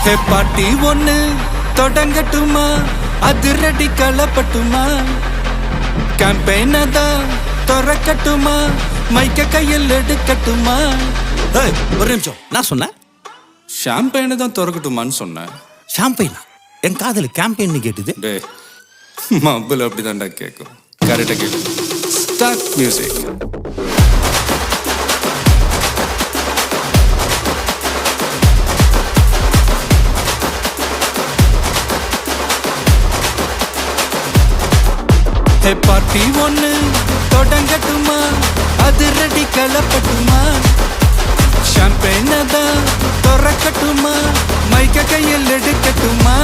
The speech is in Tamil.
ஹே பாட்டி ஒண்ணு தொடங்கட்டுமா, அதிரடி களப்பட்டுமா, கேம்பெயின தான் திறக்கட்டுமா, மைக்க கையில் எடுக்கட்டுமா. ஒரு நிமிஷம், நான் சொன்னேன் ஷாம்பெயினை தான் திறக்கட்டுமான்னு சொன்னேன். ஷாம்பெயினா? என் காதல் கேம்பெயின் கேட்டுது. டே மப்பிள் அப்படிதான்டா கேட்கும். கரெக்டாக கேட்கு. Start music. ஹே பார்ட்டி ஒண்ணு தொடங்கட்டுமா, அதிரடி களப்பட்டுமா, ஷாம்பெயினை தான் திறக்கட்டுமா, மைக்க கையில் எடுக்கட்டுமா.